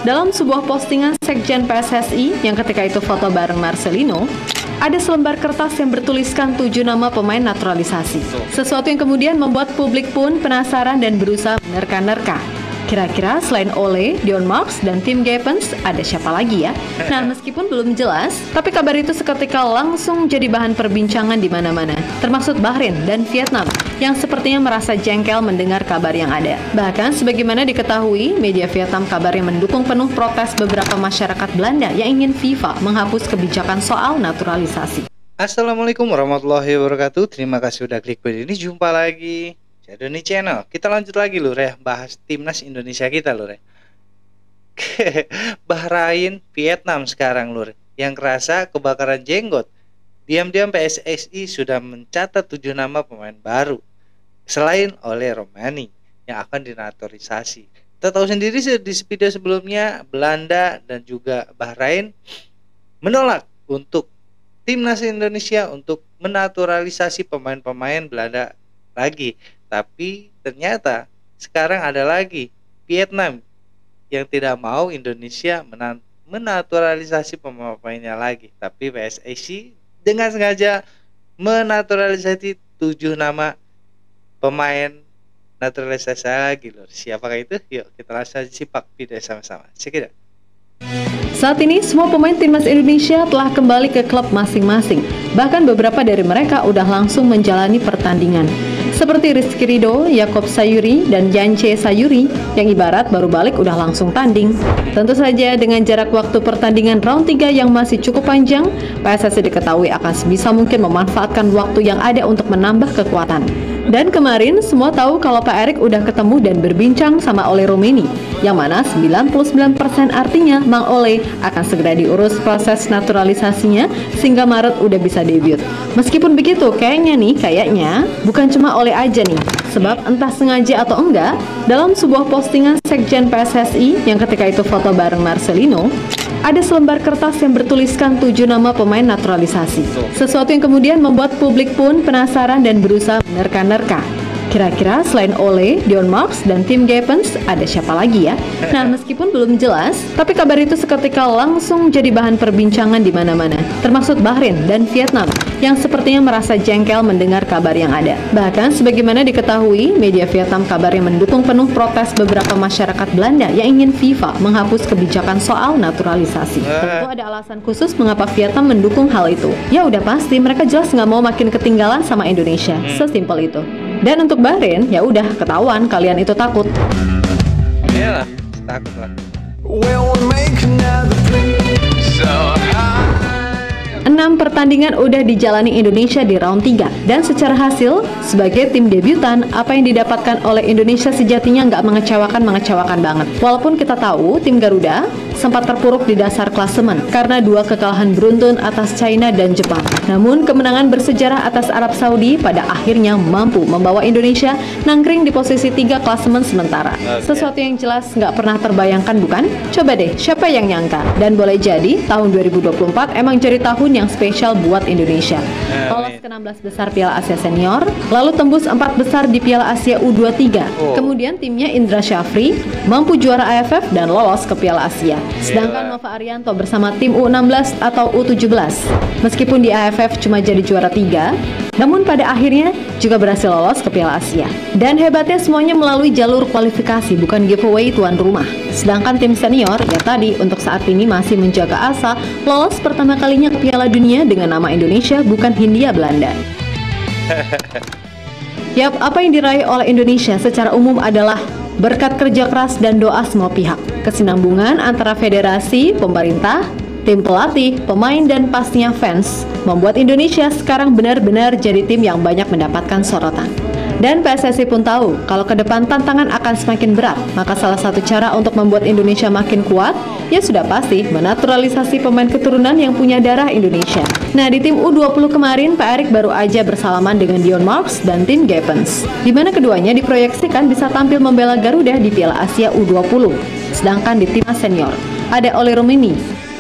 Dalam sebuah postingan Sekjen PSSI yang ketika itu foto bareng Marcelino, ada selembar kertas yang bertuliskan 7 nama pemain naturalisasi. Sesuatu yang kemudian membuat publik pun penasaran dan berusaha menerka-nerka. Kira-kira selain Ole, Dion Marks, dan Tim Geppens, ada siapa lagi ya? Nah, meskipun belum jelas, tapi kabar itu seketika langsung jadi bahan perbincangan di mana-mana, termasuk Bahrain dan Vietnam, yang sepertinya merasa jengkel mendengar kabar yang ada. Bahkan, sebagaimana diketahui, media Vietnam kabarnya mendukung penuh protes beberapa masyarakat Belanda yang ingin FIFA menghapus kebijakan soal naturalisasi. Assalamualaikum warahmatullahi wabarakatuh. Terima kasih udah klik video ini. Jumpa lagi Jadoni Channel. Kita lanjut lagi lur ya, bahas timnas Indonesia kita lur ya. Bahrain, Vietnam sekarang lur. Yang kerasa kebakaran jenggot. Diam-diam PSSI sudah mencatat 7 nama pemain baru selain Ole Romani yang akan dinaturalisasi. Kita tahu sendiri di video sebelumnya Belanda dan juga Bahrain menolak untuk timnas Indonesia untuk menaturalisasi pemain-pemain Belanda lagi. Tapi ternyata sekarang ada lagi Vietnam yang tidak mau Indonesia menaturalisasi pemain-pemainnya lagi. Tapi PSSI dengan sengaja menaturalisasi 7 nama pemain naturalisasi lagi loh. Siapakah itu? Yuk kita langsung simak video sama-sama. Check it out. Saat ini semua pemain timnas Indonesia telah kembali ke klub masing-masing. Bahkan beberapa dari mereka udah langsung menjalani pertandingan. Seperti Rizky Ridho, Yaakob Sayuri, dan Yance Sayuri yang ibarat baru balik udah langsung tanding. Tentu saja dengan jarak waktu pertandingan round 3 yang masih cukup panjang, PSSI diketahui akan sebisa mungkin memanfaatkan waktu yang ada untuk menambah kekuatan. Dan kemarin semua tahu kalau Pak Erik udah ketemu dan berbincang sama Ole Romani, yang mana 99% artinya Mang Ole akan segera diurus proses naturalisasinya sehingga Maret udah bisa debut. Meskipun begitu, kayaknya bukan cuma Ole aja nih, sebab entah sengaja atau enggak, dalam sebuah postingan Sekjen PSSI yang ketika itu foto bareng Marcelino, ada selembar kertas yang bertuliskan 7 nama pemain naturalisasi. Sesuatu yang kemudian membuat publik pun penasaran dan berusaha menerka-nerka. Kira-kira selain Ole, Dion Marks, dan Tim Geppens, ada siapa lagi ya? Nah, meskipun belum jelas, tapi kabar itu seketika langsung jadi bahan perbincangan di mana-mana, termasuk Bahrain dan Vietnam, yang sepertinya merasa jengkel mendengar kabar yang ada. Bahkan, sebagaimana diketahui, media Vietnam kabarnya mendukung penuh protes beberapa masyarakat Belanda yang ingin FIFA menghapus kebijakan soal naturalisasi. Tentu ada alasan khusus mengapa Vietnam mendukung hal itu. Ya udah pasti, mereka jelas nggak mau makin ketinggalan sama Indonesia. Sesimpel itu. Dan untuk Bahrain, ya udah ketahuan kalian itu takut. Iyalah, takut lah. 6 pertandingan udah dijalani Indonesia di round 3. Dan secara hasil, sebagai tim debutan, apa yang didapatkan oleh Indonesia sejatinya nggak mengecewakan banget. Walaupun kita tahu, tim Garuda sempat terpuruk di dasar klasemen karena 2 kekalahan beruntun atas China dan Jepang. Namun, kemenangan bersejarah atas Arab Saudi pada akhirnya mampu membawa Indonesia nangkring di posisi 3 klasemen sementara. Sesuatu yang jelas nggak pernah terbayangkan bukan? Coba deh, siapa yang nyangka? Dan boleh jadi, tahun 2024 emang jadi tahun yang spesial buat Indonesia. Lolos ke 16 besar Piala Asia Senior, lalu tembus 4 besar di Piala Asia U23. Kemudian timnya Indra Syafri mampu juara AFF dan lolos ke Piala Asia. Sedangkan Nova Arianto bersama tim U16 atau U17, meskipun di AFF cuma jadi juara 3, namun pada akhirnya juga berhasil lolos ke Piala Asia. Dan hebatnya semuanya melalui jalur kualifikasi, bukan giveaway tuan rumah. Sedangkan tim senior, ya tadi, untuk saat ini masih menjaga asa lolos pertama kalinya ke Piala Dunia dengan nama Indonesia, bukan Hindia Belanda. Yap, apa yang diraih oleh Indonesia secara umum adalah berkat kerja keras dan doa semua pihak. Kesinambungan antara federasi, pemerintah, tim pelatih, pemain, dan pastinya fans membuat Indonesia sekarang benar-benar jadi tim yang banyak mendapatkan sorotan. Dan PSSI pun tahu kalau ke depan tantangan akan semakin berat, maka salah satu cara untuk membuat Indonesia makin kuat, ya sudah pasti menaturalisasi pemain keturunan yang punya darah Indonesia. Nah, di tim U20 kemarin, Pak Erik baru aja bersalaman dengan Dion Marks dan Tim Geppens, di mana keduanya diproyeksikan bisa tampil membela Garuda di Piala Asia U20. Sedangkan di timnas senior, ada Ole Romani,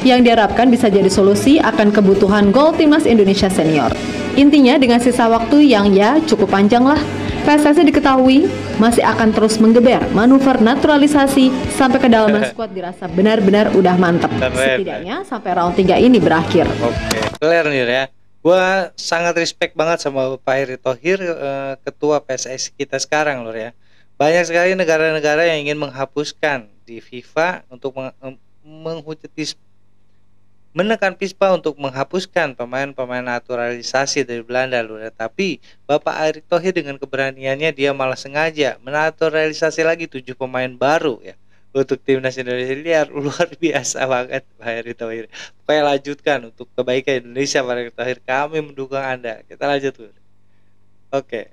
yang diharapkan bisa jadi solusi akan kebutuhan gol timnas Indonesia senior. Intinya dengan sisa waktu yang ya cukup panjang lah, PSSI diketahui masih akan terus menggeber manuver naturalisasi sampai kedalaman skuad dirasa benar-benar udah mantep. Setidaknya sampai round 3 ini berakhir. Oke, clear nih ya. Gua sangat respect banget sama Pak Erick Thohir, ketua PSSI kita sekarang loh ya. Banyak sekali negara-negara yang ingin menghapuskan di FIFA untuk menekan FIFA untuk menghapuskan pemain-pemain naturalisasi dari Belanda loh. Tapi Bapak Erick Thohir dengan keberaniannya dia malah sengaja menaturalisasi lagi 7 pemain baru ya untuk timnas Indonesia. Luar biasa banget Pak Erick Thohir. Pokoknya lanjutkan untuk kebaikan Indonesia Pak Erick Thohir. Kami mendukung Anda. Kita lanjut dulu. Oke.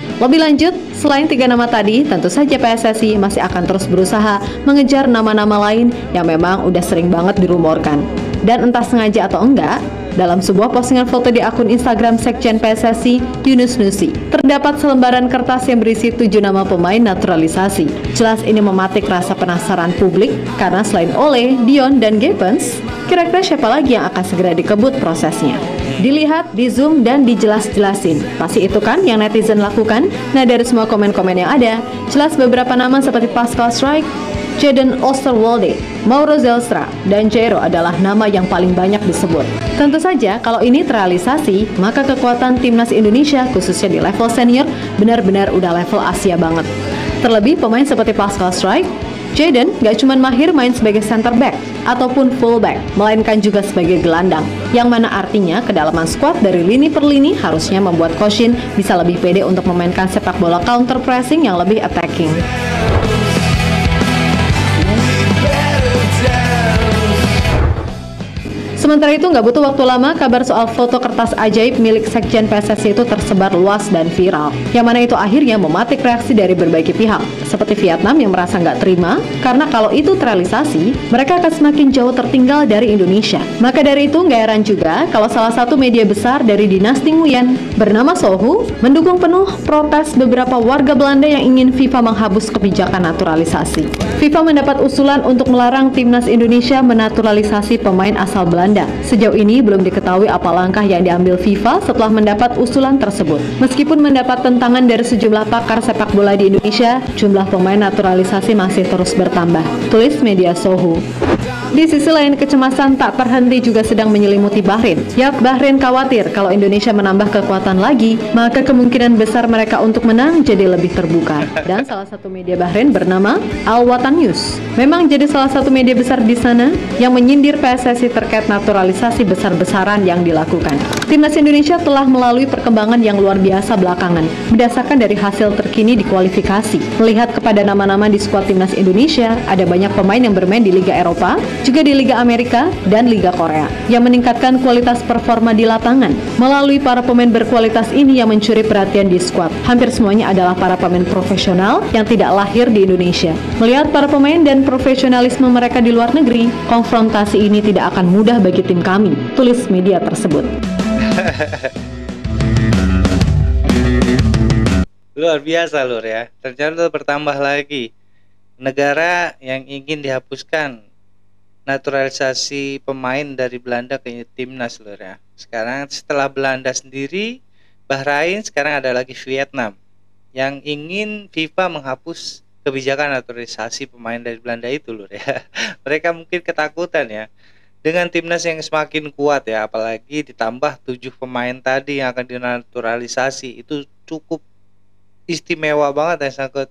Lebih lanjut, selain 3 nama tadi, tentu saja PSSI masih akan terus berusaha mengejar nama-nama lain yang memang udah sering banget dirumorkan. Dan entah sengaja atau enggak, dalam sebuah postingan foto di akun Instagram Sekjen PSSI, Yunus Nusi, terdapat selembaran kertas yang berisi 7 nama pemain naturalisasi. Jelas ini mematik rasa penasaran publik, karena selain Ole, Dion, dan Gepens, kira-kira siapa lagi yang akan segera dikebut prosesnya? Dilihat, di zoom, dan dijelas-jelasin. Pasti itu kan yang netizen lakukan? Nah, dari semua komen-komen yang ada, jelas beberapa nama seperti Pascal Struijk, Jadon Oosterwolde, Mauro Zelstra, dan Jairo adalah nama yang paling banyak disebut. Tentu saja, kalau ini terrealisasi, maka kekuatan timnas Indonesia, khususnya di level senior, benar-benar udah level Asia banget. Terlebih, pemain seperti Pascal Struijk, Jadon gak cuma mahir main sebagai center back ataupun fullback, melainkan juga sebagai gelandang, yang mana artinya kedalaman skuad dari lini per lini harusnya membuat Coach Shin bisa lebih pede untuk memainkan sepak bola counter pressing yang lebih attacking. Sementara itu nggak butuh waktu lama, kabar soal foto kertas ajaib milik Sekjen PSSI itu tersebar luas dan viral, yang mana itu akhirnya mematik reaksi dari berbagai pihak, seperti Vietnam yang merasa nggak terima, karena kalau itu terrealisasi, mereka akan semakin jauh tertinggal dari Indonesia. Maka dari itu nggak heran juga kalau salah satu media besar dari dinasti Nguyen, bernama Sohu, mendukung penuh protes beberapa warga Belanda yang ingin FIFA menghapus kebijakan naturalisasi. FIFA mendapat usulan untuk melarang timnas Indonesia menaturalisasi pemain asal Belanda. Sejauh ini belum diketahui apa langkah yang diambil FIFA setelah mendapat usulan tersebut. Meskipun mendapat tentangan dari sejumlah pakar sepak bola di Indonesia, jumlah pemain naturalisasi masih terus bertambah, tulis media Sohu. Di sisi lain, kecemasan tak terhenti juga sedang menyelimuti Bahrain. Bahrain khawatir kalau Indonesia menambah kekuatan lagi, maka kemungkinan besar mereka untuk menang jadi lebih terbuka. Dan salah satu media Bahrain bernama Al Watan News memang jadi salah satu media besar di sana yang menyindir PSSI terkait naturalisasi besar-besaran yang dilakukan. Timnas Indonesia telah melalui perkembangan yang luar biasa belakangan, berdasarkan dari hasil terkini di kualifikasi. Melihat kepada nama-nama di skuad Timnas Indonesia, ada banyak pemain yang bermain di Liga Eropa, juga di Liga Amerika dan Liga Korea, yang meningkatkan kualitas performa di lapangan. Melalui para pemain berkualitas ini yang mencuri perhatian di skuad, hampir semuanya adalah para pemain profesional yang tidak lahir di Indonesia. Melihat para pemain dan profesionalisme mereka di luar negeri, konfrontasi ini tidak akan mudah bagi tim kami, tulis media tersebut. Luar biasa Lur ya. Ternyata bertambah lagi negara yang ingin dihapuskan naturalisasi pemain dari Belanda ke timnas Lur ya. Sekarang setelah Belanda sendiri, Bahrain, sekarang ada lagi Vietnam yang ingin FIFA menghapus kebijakan naturalisasi pemain dari Belanda itu Lur ya. Mereka mungkin ketakutan ya dengan timnas yang semakin kuat ya, apalagi ditambah 7 pemain tadi yang akan dinaturalisasi. Itu cukup istimewa banget ya, sangat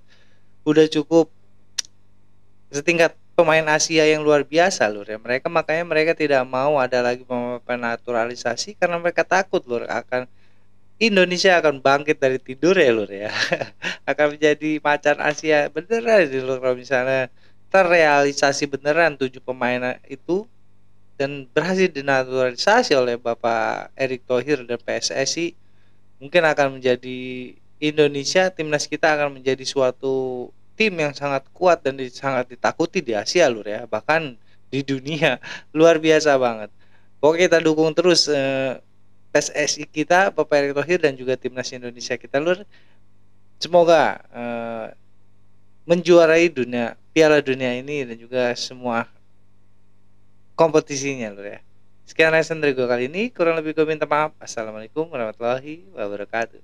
udah cukup setingkat pemain Asia yang luar biasa Lur ya. Makanya mereka tidak mau ada lagi pemain naturalisasi karena mereka takut Lur akan Indonesia akan bangkit dari tidur ya Lur ya. Akan menjadi macan Asia beneran Lur kalau misalnya terrealisasi beneran 7 pemain itu dan berhasil dinaturalisasi oleh Bapak Erick Thohir dan PSSI. Mungkin akan menjadi Indonesia, timnas kita akan menjadi suatu tim yang sangat kuat dan sangat ditakuti di Asia Lur ya, bahkan di dunia. Luar biasa banget. Pokoknya kita dukung terus PSSI kita, Bapak Erick Thohir dan juga timnas Indonesia kita Lur. Semoga menjuarai Piala Dunia ini dan juga semua kompetisinya Lur ya. Sekian lesson dari gue kali ini, kurang lebih gue minta maaf. Assalamualaikum warahmatullahi wabarakatuh.